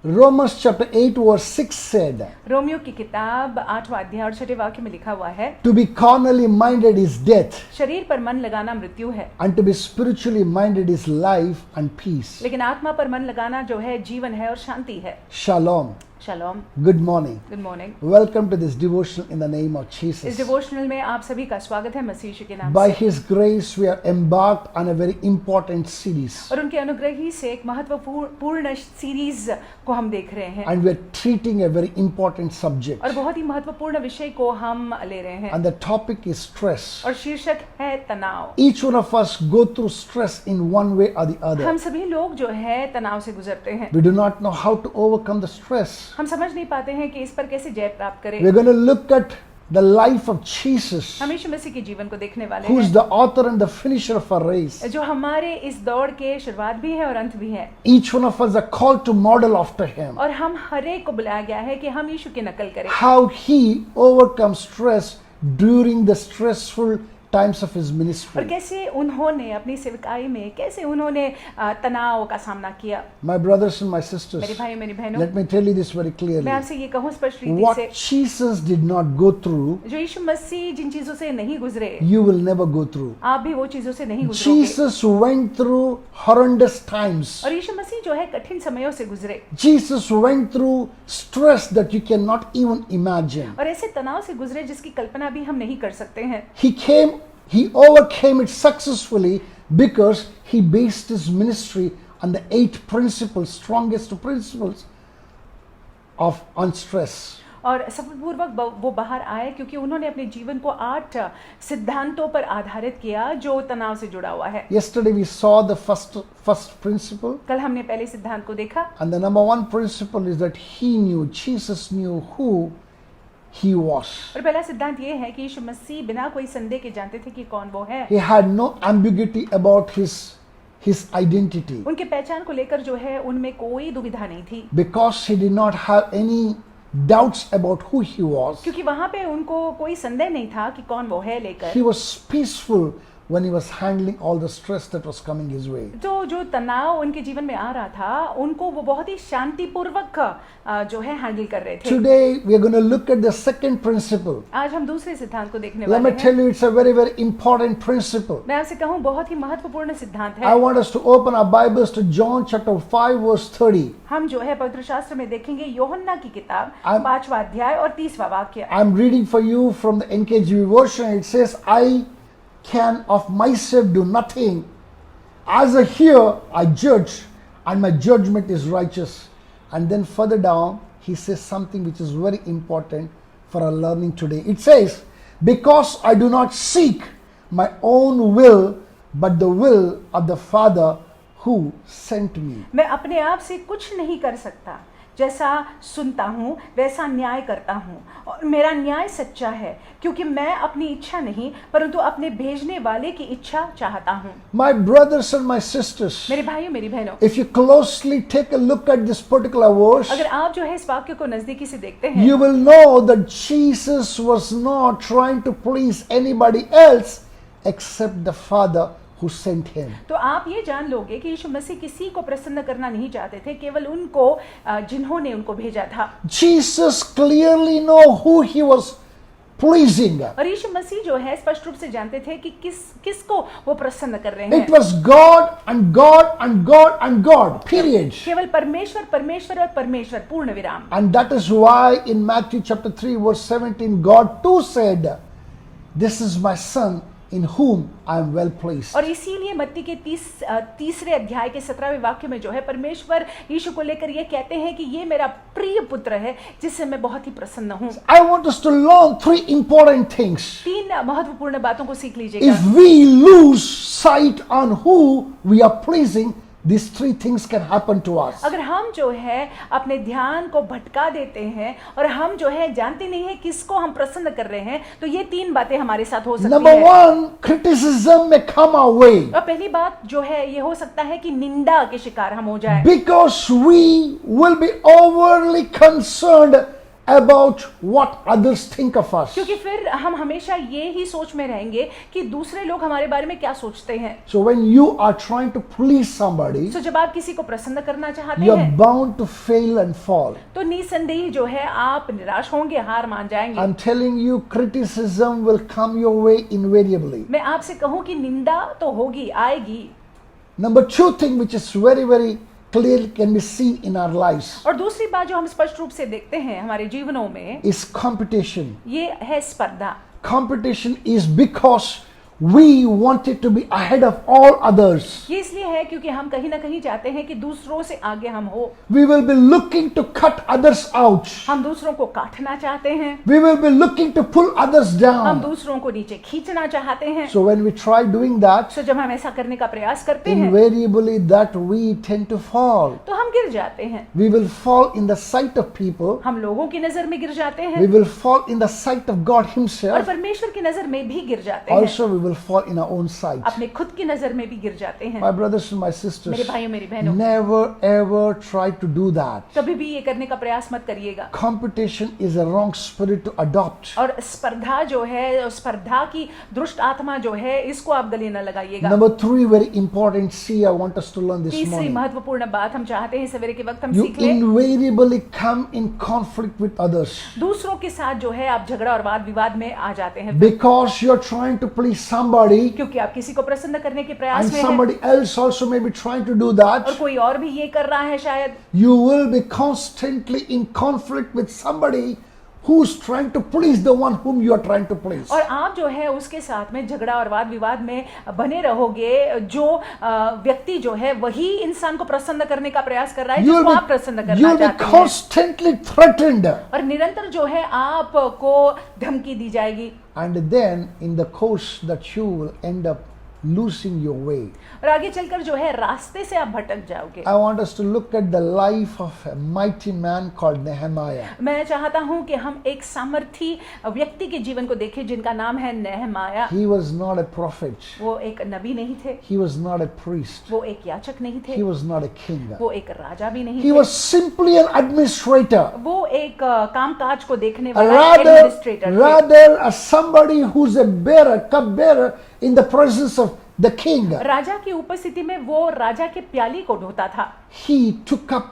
Romans chapter 8 verse 6 said, Romeo की किताब 8वां अध्याय और 6ठे वाक्य में लिखा हुआ है, to be carnally minded is death, शरीर पर मन लगाना मृत्यु है, and to be spiritually minded is life and peace. लेकिन आत्मा पर मन लगाना जो है जीवन है और शांति है। Shalom. Shalom. Good morning. Good morning. Welcome to this devotional in the name of इस Jesus. डिवोशनल में आप सभी का स्वागत है मसीह यीशु के नाम By से। His grace, we are embarked on a very important series, और उनके अनुग्रह ही से एक महत्वपूर्ण सीरीज को हम देख रहे हैं and we are treating a very important subject. और बहुत ही महत्वपूर्ण विषय को हम ले रहे हैं And the topic is stress. और शीर्षक है तनाव। Each one of us go through stress in one way or the other. हम सभी लोग जो है तनाव से गुजरते हैं। We do not know how to overcome the stress. हम समझ नहीं पाते हैं कि इस पर कैसे जय प्राप्त करें। We're going to look at the life of Jesus, हम यीशु मसीह के जीवन को देखने वाले who is हैं, the author and the finisher of our race. जो हमारे इस दौड़ के शुरुआत भी है और अंत भी है। Each one of us are called to model after him. और हम हर एक को बुलाया गया है कि हम यीशु की नकल करें। How he overcomes stress during the stressful times of his और ministry. कैसे उन्होंने अपनी सेवकाई में कैसे उन्होंने तनाव का सामना किया। My brothers and my मेरे sisters, भाइयों मेरी बहनों, let me tell you this very मैं clearly. आपसे ये कहूँ स्पष्ट रीति What से, Jesus did not go through, जो यीशु मसीह जिन चीजों से नहीं गुजरे, you will never go through. आप भी वो चीजों से नहीं गुजरोगे। Jesus went through horrendous times. और यीशु मसीह जो है कठिन समयों से गुजरे Jesus went through stress that you cannot even imagine. और ऐसे तनाव से गुजरे जिसकी कल्पना भी हम नहीं कर सकते हैं। He overcame it successfully because he based his ministry on the 8 principles, strongest principles on stress. और सफलपूर्वक वो बाहर आए क्योंकि उन्होंने अपने जीवन को 8 सिद्धांतों पर आधारित किया जो तनाव से जुड़ा हुआ है। Yesterday we saw the first principle, कल हमने पहले सिद्धांत को देखा and the number 1 principle is that Jesus knew who he was. और पहला सिद्धांत ये है कि यीशु मसीह बिना कोई संदेह के जानते थे कि कौन वो है। He had no ambiguity about his identity उनके पहचान को लेकर जो है उनमें कोई दुविधा नहीं थी, because he did not have any doubts about who he was. क्योंकि वहां पे उनको कोई संदेह नहीं था कि कौन वो है लेकर। He was peaceful when he was handling all the stress that was coming his way. तो जो तनाव उनके जीवन में आ रहा था उनको वो बहुत ही शांतिपूर्वक जो है हैंडल कर रहे थे। Today we are going to look at the second principle. आज हम दूसरे सिद्धांत को देखने Let वाले me हैं। tell you, it's a very, very important principle. मैं आपसे कहूँ बहुत ही महत्वपूर्ण सिद्धांत I है। want us to open our Bibles to John chapter 5 verse 30. हम जो है पवित्र शास्त्र में देखेंगे यूहन्ना की किताब I'm- 5वां अध्याय और 30वां वाक्य। I'm reading for you from the NKJV version. It says, I can of myself do nothing. As I hear, I judge, and my judgment is righteous. And then further down, he says something which is very important for our learning today. It says, because I do not seek my own will, but the will of the Father who sent me. मैं अपने आप से कुछ नहीं कर सकता, जैसा सुनता हूँ वैसा न्याय करता हूँ और मेरा न्याय सच्चा है क्योंकि मैं अपनी इच्छा नहीं परंतु अपने भेजने वाले की इच्छा चाहता हूँ। My brothers and my sisters, मेरे भाइयों मेरी बहनों, if you closely take a look at this particular verse, अगर आप जो है इस वाक्य को नजदीकी से देखते हैं, you will know that Jesus was not trying to please anybody else except the Father who sent him. तो आप ये जान लोगे कि यीशु मसीह किसी को प्रसन्न करना नहीं चाहते थे, केवल उनको जिन्होंने उनको भेजा था। Jesus clearly know who he was pleasing. और यीशु मसीह जो है स्पष्ट रूप से जानते थे कि किसको वो प्रसन्न कर रहे It हैं। was God and God and God and God, period. केवल परमेश्वर परमेश्वर और परमेश्वर, पूर्ण विराम। And that is why in Matthew chapter 3 verse 17, God too said, this is my son in whom I am well pleased. और इसीलिए मत्ती के तीसरे अध्याय के 17वें वाक्य में जो है परमेश्वर यीशु को लेकर ये कहते हैं कि ये मेरा प्रिय पुत्र है जिससे मैं बहुत ही प्रसन्न हूँ। I want us to learn 3 important things. 3 महत्वपूर्ण बातों को सीख लीजिएगा। If we lose sight on who we are pleasing, these 3 things can happen to us. अगर हम जो है अपने ध्यान को भटका देते हैं और हम जो है जानते नहीं है किसको हम प्रसन्न कर रहे हैं, तो ये 3 बातें हमारे साथ हो सकती Number है। 1, criticism may come our way और पहली बात जो है ये हो सकता है कि निंदा के शिकार हम हो जाए, because we will be overly concerned about what others think of us. क्योंकि फिर हम हमेशा ये ही सोच में रहेंगे कि दूसरे लोग हमारे बारे में क्या सोचते हैं। So when you are trying to please somebody, तो जब आप किसी को प्रसन्न करना चाहते you are हैं bound to fail and fall. तो निसंदेह जो है आप निराश होंगे, हार मान जाएंगे। I'm telling you, criticism will come your way invariably. मैं आपसे कहूं कि निंदा तो होगी, आएगी। Number two thing which is very, very clear can be seen in our lives और दूसरी बात जो हम स्पष्ट रूप से देखते हैं हमारे जीवनों में, is competition. ये है स्पर्धा। Competition is because we wanted to be ahead of all others. ये इसलिए है क्योंकि हम कहीं ना कहीं चाहते हैं कि दूसरों से आगे हम हो। We will be looking to cut others out. हम दूसरों को काटना चाहते हैं, We will be looking to pull others हम down. दूसरों को नीचे खींचना चाहते हैं। So when we try doing that, तो जब हम ऐसा करने का प्रयास करते हैं invariably that we tend to fall. तो हम गिर जाते हैं। We will fall in the sight of people. हम लोगों की नजर में गिर जाते We हैं will fall in the sight of God और Himself. परमेश्वर की नजर में भी गिर जाते हैं। Also, we will fall in our own sight. अपने खुद की नजर में भी गिर जाते हैं। My brothers and my मेरे sisters, भाइयों मेरी बहनों, never ever try to do that. कभी भी ये करने का प्रयास मत करिएगा। Competition is a wrong spirit to adopt. और स्पर्धा जो है, स्पर्धा की दुष्ट आत्मा जो है, इसको आप गले न लगाइएगा। Number three, very important C I want us to learn this तीसरी morning. महत्वपूर्ण बात हम चाहते हैं सवेरे के वक्त हम You सीख लें। invariably come in conflict with others दूसरों के साथ जो है आप झगड़ा और वाद विवाद में आ जाते हैं, because you're trying to please somebody क्योंकि आप किसी को प्रसन्न करने के and प्रयास में हैं somebody else also may be trying to do और that. कोई और भी ये कर रहा है शायद। You will be constantly in conflict with somebody who's trying to please the one whom you are trying to please. और आप जो है उसके साथ में झगड़ा और वाद विवाद में बने रहोगे, जो व्यक्ति जो है वही इंसान को प्रसन्न करने का प्रयास कर रहा है जिसको आप प्रसन्न करना you'll be चाहते हैं। constantly threatened. और निरंतर जो है आपको धमकी दी जाएगी And then in the course that you will end up losing your way. और आगे चलकर जो है रास्ते से आप भटक जाओगे। I want us to look at the life of a mighty man called Nehemiah. मैं चाहता हूं कि हम एक सामर्थी व्यक्ति के जीवन को देखें जिनका नाम है नेहमाया। He was not a prophet. वो एक नबी नहीं थे, He was not a priest. वो एक याचक नहीं थे, He was not a king. वो एक राजा भी नहीं He थे, was simply an administrator. वो एक कामकाज को देखने वाला एडमिनिस्ट्रेटर थे। Rather somebody who's a bearer, cupbearer in the presence of the king. राजा की उपस्थिति में वो राजा के प्याली को ढोता था। He took up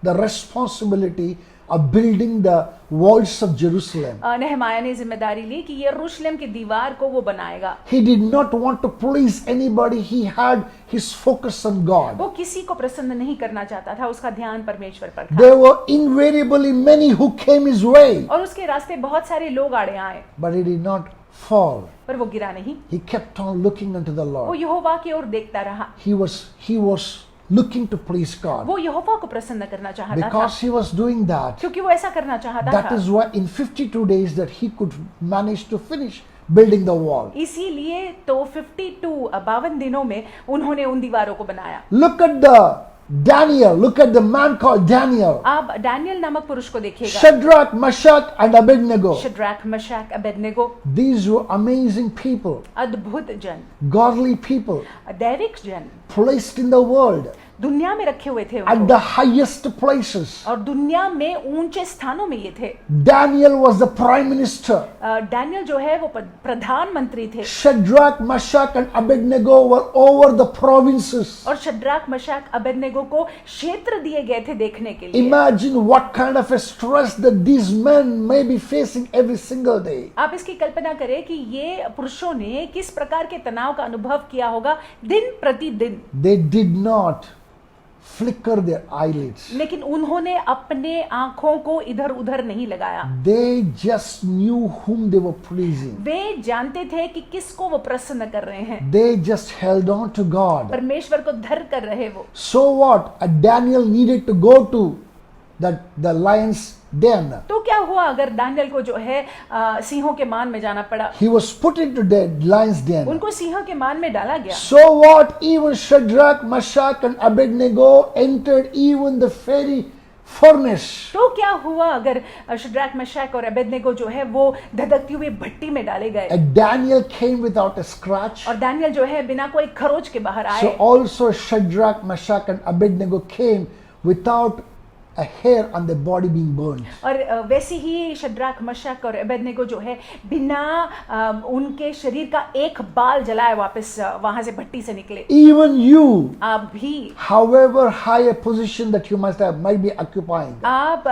the responsibility of building the walls of Jerusalem. नेहमाया ने जिम्मेदारी ली कि यरूशलेम की दीवार को वो बनाएगा। He did not want to please anybody. He had his focus on God. वो किसी को प्रसन्न नहीं करना चाहता था, उसका ध्यान परमेश्वर पर था। There were invariably many who came his way, और उसके रास्ते बहुत सारे लोग आड़े आए, but he did not fall. पर वो गिरा नहीं। He kept on looking unto the वो Lord. यहोवा की ओर देखता रहा। He was looking to please God. वो यहोवा को प्रसन्न करना चाहता था, Because he was doing that, क्योंकि वो ऐसा करना चाहता that था। is why in 52 days that he could manage to finish building the wall. इसीलिए तो 52 दिनों में उन्होंने उन दीवारों को बनाया। Look at the Daniel. Look at the man called Daniel. आप डैनियल नामक पुरुष को देखिएगा। Shadrach, Meshach, and Abednego. Shadrach, Meshach, Abednego, These were amazing people, अद्भुत जन, godly people, दैविक जन, placed in the world दुनिया में रखे हुए थे at उनको, the highest places. और दुनिया में ऊंचे स्थानों में ये थे। Daniel was the prime minister. Daniel जो है वो प्रधानमंत्री थे, Shadrach, Meshach, and Abednego were over the provinces. और शद्रक, मशक, अबेदनेगो को क्षेत्र दिए गए थे देखने के लिए। Imagine what kind of a stress that these men may be facing every single day. आप इसकी कल्पना करें कि ये पुरुषों ने किस प्रकार के तनाव का अनुभव किया होगा दिन प्रतिदिन। They did not flicker their eyelids. लेकिन उन्होंने अपने आंखों को इधर उधर नहीं लगाया। They just knew whom they were pleasing. वे जानते थे कि किसको वो प्रसन्न कर रहे हैं, They just held on to God. परमेश्वर को धर कर रहे वो। So what? Daniel needed to go to the lion's den. तो क्या हुआ अगर दानियल को जो है सिंहों के मान में जाना पड़ा? He was put into the lion's den. उनको सिंहों के मान में डाला गया। So what? Even Shadrach, Meshach, and Abednego entered even the fiery furnace. तो क्या हुआ अगर शद्रक, मशक और अबेदनेगो जो है वो धधकती हुई भट्टी में डाले गए, And Daniel came without a scratch. और दानियल जो है बिना कोई खरोच के बाहर So आए। also Shadrach, Meshach, and Abednego came without a hair on their body being burned. और वैसे ही शद्रक मशक और अबेदनेगो जो है बिना उनके शरीर का एक बाल जलाए वापस वहां से भट्टी से निकले। Even you, आप भी, however high a position that you might be occupying, आप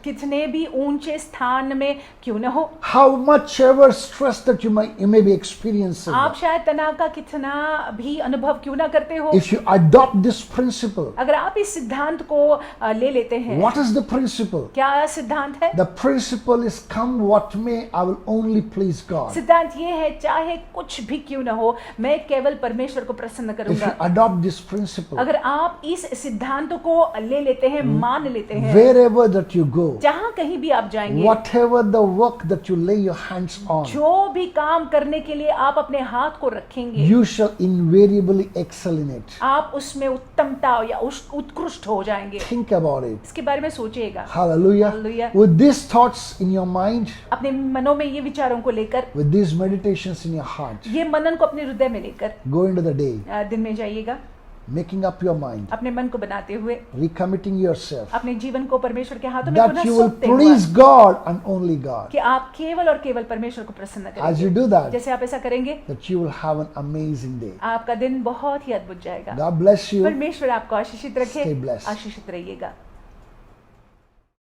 कितने भी ऊंचे स्थान में क्यों न हो, how much ever stress that you may be experiencing, आप शायद तनाव का कितना भी अनुभव क्यों ना करते हो, if you adopt this principle, अगर आप इस सिद्धांत को ले लेते हैं। what is the principle? क्या सिद्धांत है? The principle is, come what may, I will only please God. सिद्धांत ये है, चाहे कुछ भी क्यों ना हो, मैं केवल परमेश्वर को प्रसन्न If you करूंगा। adopt this principle, अगर आप इस सिद्धांत को ले लेते हैं, मान लेते हैं, wherever that you go, जहां कहीं भी आप जाएंगे, whatever the work that you lay your hands on, जो भी काम करने के लिए आप अपने हाथ को रखेंगे, you shall invariably excel in it. आप उसमें उत्तमता या उत्कृष्ट हो जाएंगे। Think about it. इसके बारे में सोचिएगा। Hallelujah. Hallelujah. With these thoughts in your mind, अपने मनों में ये विचारों को लेकर, with these meditations in your heart, ये मनन को अपने हृदय में लेकर go into the day, दिन में जाइएगा, making up your mind, अपने मन को बनाते हुए, recommitting yourself, अपने जीवन को परमेश्वर के हाथों में that पुनः you will सौंपते हुए, please God and only God. कि आप केवल और केवल परमेश्वर को प्रसन्न As you करेंगे। do that, जैसे आप ऐसा करेंगे, that you will have an amazing day. आपका दिन बहुत ही अद्भुत जाएगा। God bless you. परमेश्वर आपको आशीषित रखे, Stay blessed. आशीषित रहिएगा।